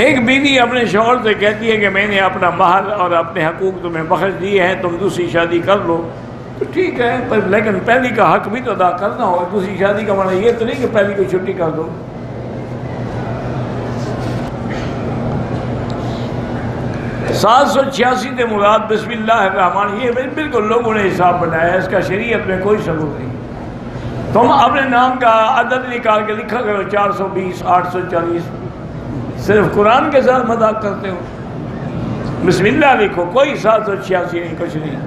ایک بیوی اپنے شوہر سے کہتی ہے کہ میں نے اپنا مہر اور اپنے حقوق تمہیں بخش دیے ہیں، تم دوسری شادی کر لو، تو ٹھیک ہے، پر لیکن پہلی کا حق بھی تو ادا کرنا ہوگا۔ دوسری شادی کا معنی یہ تو نہیں کہ پہلی کو چھٹی کر دو۔ 786 سے مراد بسم اللہ الرحمن، یہ بالکل لوگوں نے حساب بنایا ہے، اس کا شریعت میں کوئی ثبوت نہیں۔ تم اپنے نام کا عدد نکال کے لکھا کرو 420 840، صرف قرآن کے ساتھ مذاق کرتے ہو۔ بسم اللہ لکھو، کوئی 786 نہیں، کچھ نہیں۔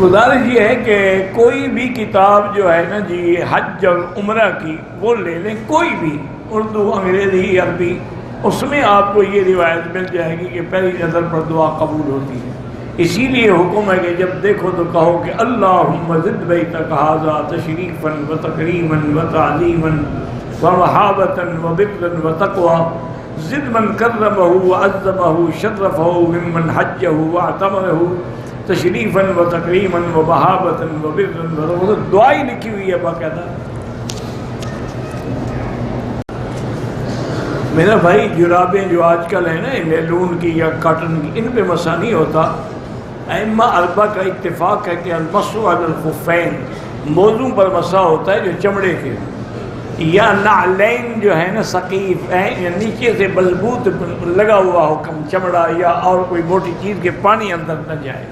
گزارش یہ ہے کہ کوئی بھی کتاب جو ہے نا جی حج اور عمرہ کی وہ لے لیں، کوئی بھی، اردو، انگریزی، عربی، اس میں آپ کو یہ روایت مل جائے گی کہ پہلی نظر پر دعا قبول ہوتی ہے۔ اسی لیے حکم ہے کہ جب دیکھو تو کہو کہ اللہم زد بیتک ھذا تشریفا و تکریما و تعظیما و محابتا و برا و تقوی، زد من کرمہ و عظمہ شرفہ ممن حجہ و اعتمرہ تشریفا و تکریما و محابتا و برا و دعائی لکھی ہوئی ہے باقاعدہ۔ میرا بھائی جرابیں جو آج کل ہیں نا نیلون کی یا کاٹن کی، ان پہ مسا نہیں ہوتا۔ ائمہ اربعہ کا اتفاق ہے کہ المسح علی الخفین موضوع پر مسا ہوتا ہے جو چمڑے کے، یا نعلین جو ہے نا ثقیف ہیں، یا نیچے سے بلبوت لگا ہوا ہو کم چمڑا یا اور کوئی موٹی چیز کے پانی اندر نہ جائے۔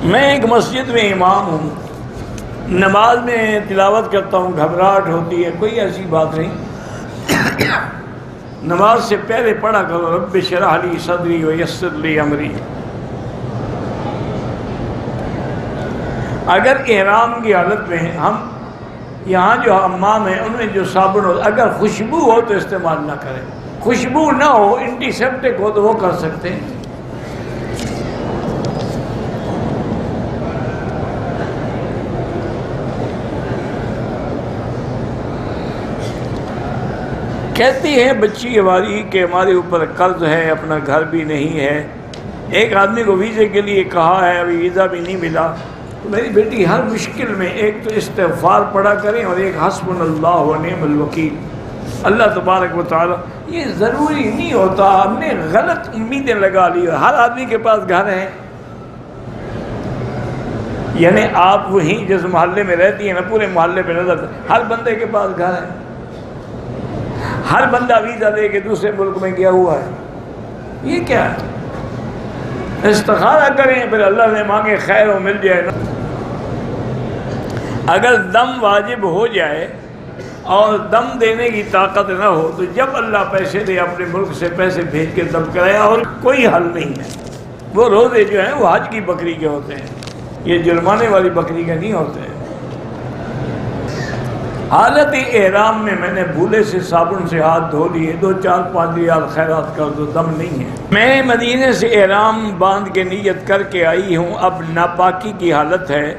میں ایک مسجد میں امام ہوں، نماز میں تلاوت کرتا ہوں، گھبراہٹ ہوتی ہے، کوئی ایسی بات نہیں۔ نماز سے پہلے پڑھا کرو رب اشرح لی صدری ویسر لی امری۔ اگر احرام کی حالت میں ہم یہاں جو حمام ہیں ان میں جو صابن ہو، اگر خوشبو ہو تو استعمال نہ کریں، خوشبو نہ ہو، اینٹی سیپٹک ہو تو وہ کر سکتے ہیں۔ کہتی ہے بچی ہماری کہ ہمارے اوپر قرض ہے، اپنا گھر بھی نہیں ہے، ایک آدمی کو ویزے کے لیے کہا ہے، ابھی ویزا بھی نہیں ملا، تو میری بیٹی ہر مشکل میں ایک تو استغفار پڑھا کریں اور ایک حسبنا اللہ و نعم الوکیل، اللہ تبارک و تعالی۔ یہ ضروری نہیں ہوتا، ہم نے غلط امیدیں لگا لی، ہر آدمی کے پاس گھر ہے، یعنی آپ وہیں جس محلے میں رہتی ہیں نا پورے محلے پہ نظر، ہر بندے کے پاس گھر ہے، ہر بندہ ویزا لے کے دوسرے ملک میں گیا ہوا ہے، یہ کیا ہے؟ استخارہ کریں، پھر اللہ نے مانگے خیر و مل جائے نا۔ اگر دم واجب ہو جائے اور دم دینے کی طاقت نہ ہو تو جب اللہ پیسے دے اپنے ملک سے پیسے بھیج کے دم کرائے، اور کوئی حل نہیں ہے۔ وہ روزے جو ہیں وہ حج کی بکری کے ہوتے ہیں، یہ جرمانے والی بکری کے نہیں ہوتے ہیں۔ حالت احرام میں میں نے بھولے سے صابن سے ہاتھ دھو لیے، 2 4 5 ریال خیرات کر دو، دم نہیں ہے۔ میں مدینے سے احرام باندھ کے نیت کر کے آئی ہوں، اب ناپاکی کی حالت ہے،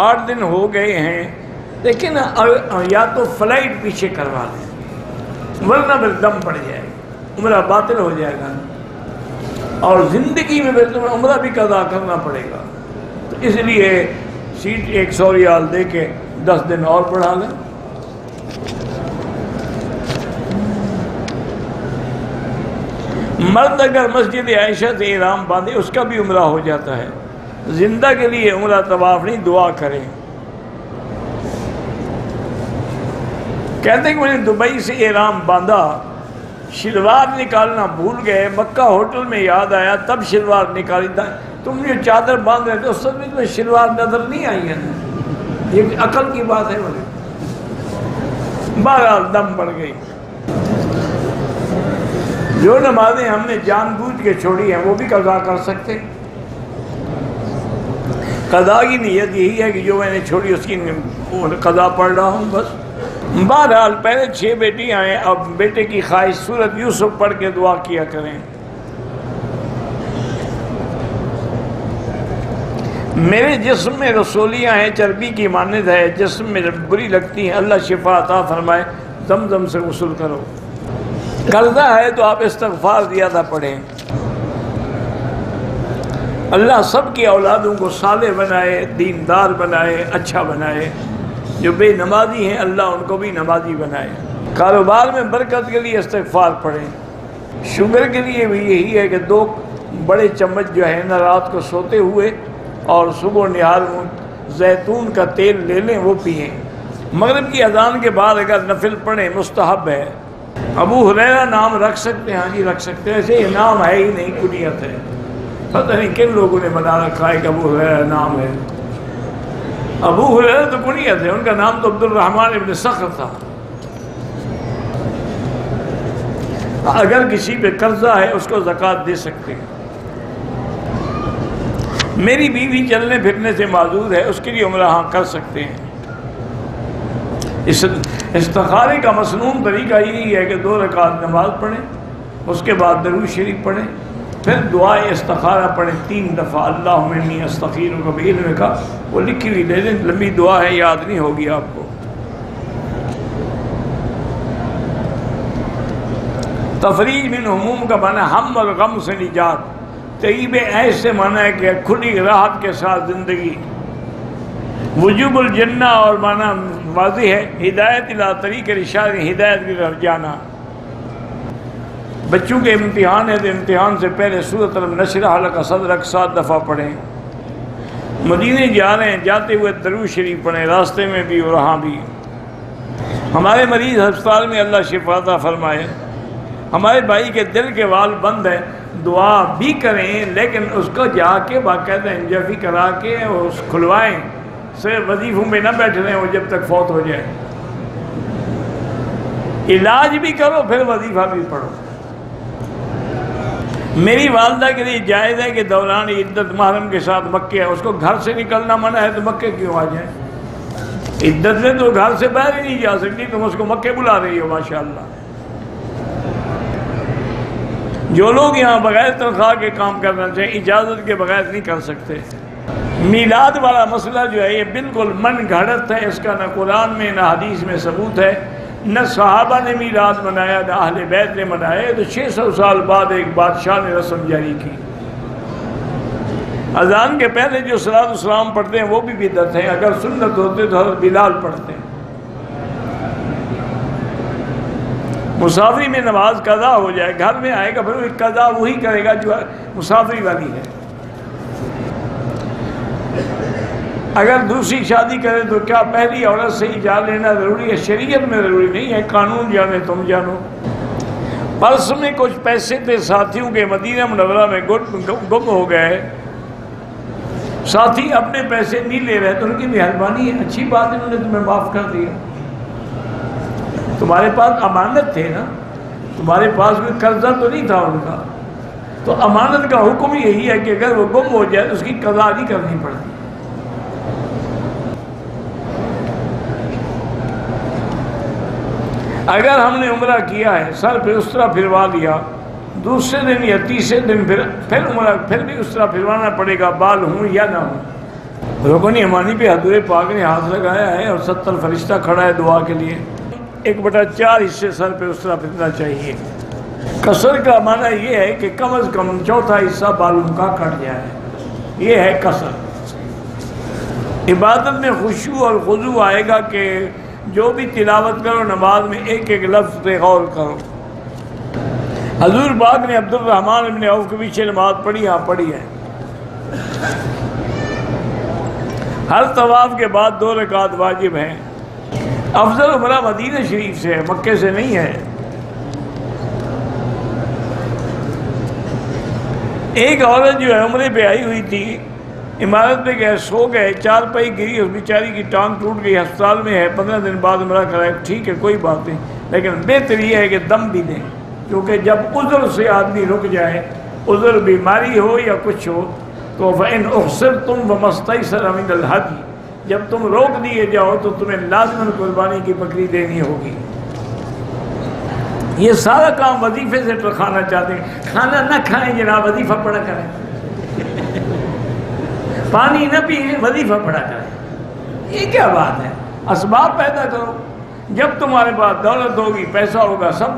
8 دن ہو گئے ہیں، لیکن یا تو فلائٹ پیچھے کروا لیں ورنہ پھر دم پڑ جائے گا، عمرہ باطل ہو جائے گا، اور زندگی میں پھر تمہیں عمرہ بھی قضا کرنا پڑے گا، تو اس لیے سیٹ 100 ریال دے کے 10 دن اور بڑھا لیں۔ مرد اگر مسجد عائشہ سے احرام باندھے اس کا بھی عمرہ ہو جاتا ہے، زندہ کے لیے عمرہ طواف نہیں، دعا کریں۔ کہتے ہیں کہ میں نے دبئی سے احرام باندھا، شلوار نکالنا بھول گئے، مکہ ہوٹل میں یاد آیا تب شلوار نکالی تھا، تم جو چادر باندھ رہے تھے اس وقت میں شلوار نظر نہیں آئی ہے، یہ عقل کی بات ہے بولے۔ بہرحال دم پڑ گئی۔ جو نمازیں ہم نے جان بوجھ کے چھوڑی ہیں وہ بھی قضا کر سکتے، قضا کی نیت یہی ہے کہ جو میں نے چھوڑی اس کی قضا پڑھ رہا ہوں بس۔ بہرحال پہلے 6 بیٹیاں ہیں، اب بیٹے کی خواہش سورۃ یوسف پڑھ کے دعا کیا کریں۔ میرے جسم میں رسولیاں ہیں، چربی کی مانند ہے، جسم میں بری لگتی ہیں، اللہ شفا عطا فرمائے، زمزم سے غسل کرو۔ قرضہ ہے تو آپ استغفار زیادہ پڑھیں۔ اللہ سب کی اولادوں کو صالح بنائے، دیندار بنائے، اچھا بنائے۔ جو بے نمازی ہیں اللہ ان کو بھی نمازی بنائے۔ کاروبار میں برکت کے لیے استغفار پڑھیں۔ شوگر کے لیے بھی یہی ہے کہ 2 بڑے چمچ جو ہے نا رات کو سوتے ہوئے اور صبح نہار زیتون کا تیل لے لیں، وہ پئیں۔ مغرب کی اذان کے بعد اگر نفل پڑھیں مستحب ہے۔ ابو ہریرہ نام رکھ سکتے ہیں؟ ہاں جی رکھ سکتے ہیں، ایسے یہ نام ہے ہی نہیں، کنیت ہے۔ پتہ نہیں کن لوگوں نے بنا رکھا ہے کہ ابو ہریرہ نام ہے۔ ابو ہریرہ تو کنیت ہے، ان کا نام تو عبد الرحمن ابن صخر تھا۔ اگر کسی پہ قرضہ ہے اس کو زکوٰۃ دے سکتے ہیں۔ میری بیوی چلنے پھرنے سے معذور ہے، اس کے لیے عمرہ ہاں کر سکتے ہیں۔ استخارے کا مسنون طریقہ یہی ہے کہ 2 رکعت نماز پڑھیں، اس کے بعد درود شریف پڑھیں، پھر دعائے استخارہ پڑھیں 3 دفعہ، اللہم انی استخیرک بعلمک، وہ لکھی ہوئی لے لیں، لمبی دعا ہے، یاد نہیں ہوگی آپ کو۔ تفریج من ہموم کا معنی ہم اور غم سے نجات، طیب عیش سے معنی ہے کہ کھلی راحت کے ساتھ زندگی۔ وجوب الجنہ اور معنی واضح ہے، ہدایت الی طریق ارشاد، ہدایت کی طرف جانا۔ بچوں کے امتحان ہے تو امتحان سے پہلے سورۃ الم نشرح لک صدرک 7 دفعہ پڑھیں۔ مدینے جا رہے ہیں، جاتے ہوئے درود شریف پڑھیں، راستے میں بھی اور وہاں بھی۔ ہمارے مریض ہسپتال میں اللہ شفا عطا فرمائے۔ ہمارے بھائی کے دل کے وال بند ہیں، دعا بھی کریں لیکن اس کو جا کے باقاعدہ انجیفی کرا کے اس کھلوائیں، صرف وظیفوں میں نہ بیٹھ رہے ہیں وہ جب تک فوت ہو جائے۔ علاج بھی کرو پھر وظیفہ بھی پڑھو۔ میری والدہ کے لیے جائز ہے کہ دوران عدت محرم کے ساتھ مکے ہے، اس کو گھر سے نکلنا منع ہے تو مکے کیوں آ جائیں؟ عدت میں تو گھر سے باہر ہی نہیں جا سکتی، تم اس کو مکے بلا رہی ہو، ماشاءاللہ۔ جو لوگ یہاں بغیر تنخواہ کے کام کرنا چاہیں اجازت کے بغیر نہیں کر سکتے۔ میلاد والا مسئلہ جو ہے یہ بالکل من گھڑت ہے، اس کا نہ قرآن میں نہ حدیث میں ثبوت ہے، نہ صحابہ نے میلاد منایا نہ اہل بیت نے منایا۔ تو 600 سال بعد ایک بادشاہ نے رسم جاری کی۔ اذان کے پہلے جو صلاۃ والسلام پڑھتے ہیں وہ بھی بدعت ہے، اگر سنت ہوتے تو حضرت بلال پڑھتے ہیں۔ مسافری میں نماز قضا ہو جائے، گھر میں آئے گا پھر وہ قضا وہی کرے گا جو مسافری والی ہے۔ اگر دوسری شادی کرے تو کیا پہلی عورت سے اجازت لینا ضروری ہے؟ شریعت میں ضروری نہیں ہے، قانون جانے تم جانو۔ پرس میں کچھ پیسے تھے ساتھیوں کے، مدینہ منورہ میں گم ہو گئے، ساتھی اپنے پیسے نہیں لے رہے تو ان کی مہربانی ہے، اچھی بات ہے، انہوں نے تمہیں معاف کر دیا۔ تمہارے پاس امانت تھے نا، تمہارے پاس کوئی قرضہ تو نہیں تھا ان کا، تو امانت کا حکم یہی ہے کہ اگر وہ گم ہو جائے اس کی قضا نہیں کرنی پڑتی۔ اگر ہم نے عمرہ کیا ہے، سر پہ اس طرح پھروا لیا، دوسرے دن یا تیسرے دن پھر عمرہ پھر بھی اس طرح پھروانا پڑے گا، بال ہوں یا نہ ہوں۔ رکن یمانی پہ حضور پاک نے ہاتھ لگایا ہے اور 70 فرشتہ کھڑا ہے دعا کے لیے۔ 1/4 حصے سر پہ اس طرح پھرنا چاہیے۔ قصر کا معنی یہ ہے کہ کم از کم 1/4 حصہ بالوں کا کٹ جائے، یہ ہے قصر۔ عبادت میں خشوع اور خضوع آئے گا کہ جو بھی تلاوت کرو نماز میں ایک ایک لفظ پہ غور کرو۔ حضور پاک نے عبد الرحمن بن عوف کے پیچھے نماز پڑھی، ہاں پڑھی ہے۔ ہر طواف کے بعد 2 رکعت واجب ہیں۔ افضل عمرہ مدینہ شریف سے ہے، مکے سے نہیں ہے۔ ایک عورت جو ہے عمرے پہ آئی ہوئی تھی، عمارت پہ گئے، سو گئے، 4 پائی گری، اس بیچاری کی ٹانگ ٹوٹ گئی، ہسپتال میں ہے، 15 دن بعد عمرہ کرائے، ٹھیک ہے کوئی بات نہیں، لیکن بہتر یہ ہے کہ دم بھی دیں، کیونکہ جب عذر سے آدمی رک جائے، عذر بیماری ہو یا کچھ ہو، تو فَإِنْ أُحْصِرْتُمْ فَمَا اسْتَيْسَرَ مِنَ الْهَدْيِ، جب تم روک دیے جاؤ تو تمہیں لازماً قربانی کی بکری دینی ہوگی۔ یہ سارا کام وظیفے سے کھانا چاہتے ہیں، کھانا نہ کھائیں جناب، وظیفہ پڑھا کریں، پانی نہ پئیں، وظیفہ پڑھا کریں، یہ کیا بات ہے؟ اسباب پیدا کرو، جب تمہارے پاس دولت ہوگی، پیسہ ہوگا، سب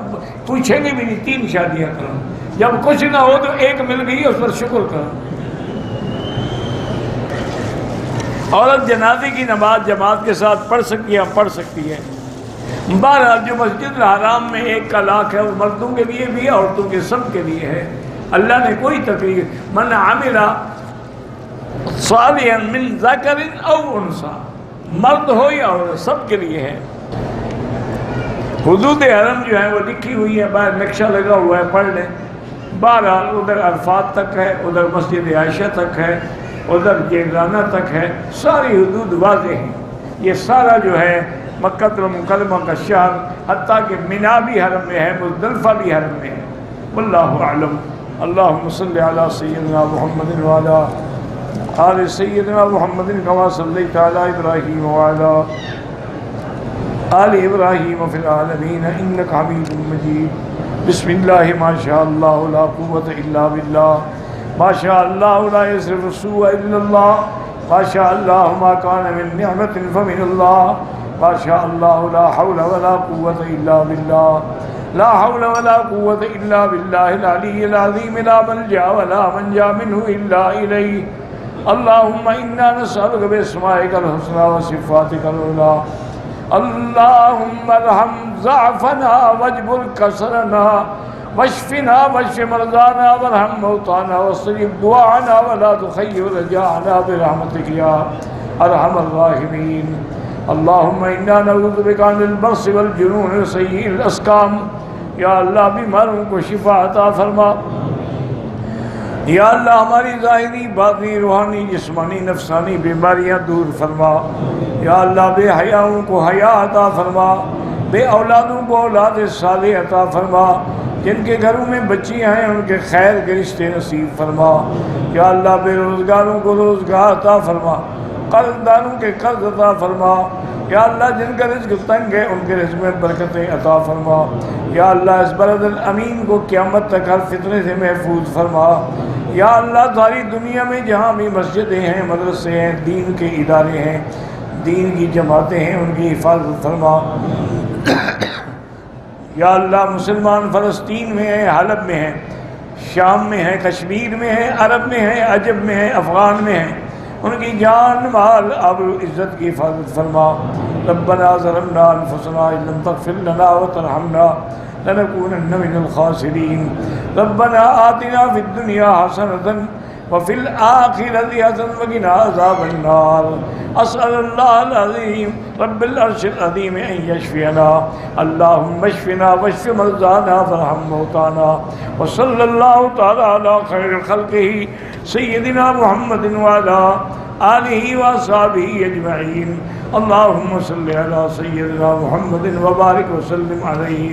پوچھیں گے بھی نہیں، 3 شادیاں کرو، جب کچھ نہ ہو تو 1 مل گئی اس پر شکر کرو۔ عورت جنازے کی نماز جماعت کے ساتھ پڑھ سکتی ہے؟ پڑھ سکتی ہے۔ بہرحال جو مسجد الحرام میں 1 لاکھ ہے وہ مردوں کے لیے بھی ہے، عورتوں کے سب کے لیے ہے۔ اللہ نے کوئی تکلیف، من عمل صالحا من ذکر او انثی، مرد ہو یا عورت سب کے لیے ہے۔ حدود حرم جو ہے وہ لکھی ہوئی ہے، باہر نقشہ لگا ہوا ہے، پڑھ لیں۔ بہرحال ادھر عرفات تک ہے، ادھر مسجد عائشہ تک ہے، ادھر جیلانہ تک ہے، ساری حدود واضح ہیں۔ یہ سارا جو ہے مکہ المکرمہ کا شہر، حتیٰ کہ مینا بھی حرم میں ہے، مزدلفہ بھی حرم میں ہے۔ واللہ اعلم۔ اللہم صلی علی سیدنا محمد وعلی آل سیدنا محمد کما صلیت علی ابراہیم وعلی آل ابراہیم فی العالمین انک حمید مجید۔ بسم اللہ ما شاء اللہ لا قوۃ الا باللہ، ما شاء اللہ لا یصرف السوء الا اللہ، ما شاء اللہ ما کان من نعمت فمن اللہ، ما شاء اللہ لا حول ولا قوۃ الا باللہ، لا حول ولا قوۃ الا باللہ العلی العظیم، لا ملجا ولا منجا منہ الا الیہ۔ اللہم انا نسألک باسمائک الحسنی وصفاتک العلی، اللہم ارحم ضعفنا واجبر کسرنا واشفنا واشف مرضانا وارحم موتانا واصرف دعانا ولا تخيب رجاءنا برحمتك یا ارحم الراحمین۔ اللہم انا نعوذ بک من البرص والجنون وسیء الاسقام، یا اللہ بیماروں کو شفا عطا فرما، یا اللہ ہماری ظاہری باطنی روحانی جسمانی نفسانی بیماریاں دور فرما، یا اللہ بے حیاؤں کو حیا عطا فرما، بے اولادوں کو اولاد صالح عطا فرما، جن کے گھروں میں بچیاں ہیں ان کے خیر کے رشتے نصیب فرما، یا اللہ بے روزگاروں کو روزگار عطا فرما، قرض داروں کے قرض عطا فرما، یا اللہ جن کا رزق تنگ ہے ان کے رزق میں برکتیں عطا فرما، یا اللہ اس بلد الامین کو قیامت تک ہر فتنے سے محفوظ فرما، یا اللہ ساری دنیا میں جہاں بھی مسجدیں ہیں، مدرسے ہیں، دین کے ادارے ہیں، دین کی جماعتیں ہیں، ان کی حفاظت فرما، یا اللہ مسلمان فلسطین میں ہیں، حلب میں ہیں، شام میں ہیں، کشمیر میں ہیں، عرب میں ہیں، عجب میں ہیں، افغان میں ہیں، ان کی جان مال آبرو عزت کی حفاظت فرما۔ ربنا ظلمنا انفسنا ان لم تغفر لنا وترحمنا لنكونن من الخاسرین۔ ربنا آتنا فی الدنیا حسنۃ وفی الآخرۃ حسنۃ وقنا عذاب النار۔ اسأل اللہ العظیم رب العرش العظیم ان یشفینا، اللہم اشفنا واشف مرضانا وارحم موتانا، وصلی اللہ تعالی علی خیر خلقہ سیدنا محمد وعلی آلہ واصحابہ اجمعین۔ اللہم صلی علی سیدنا محمد وبارک وسلم علیہ۔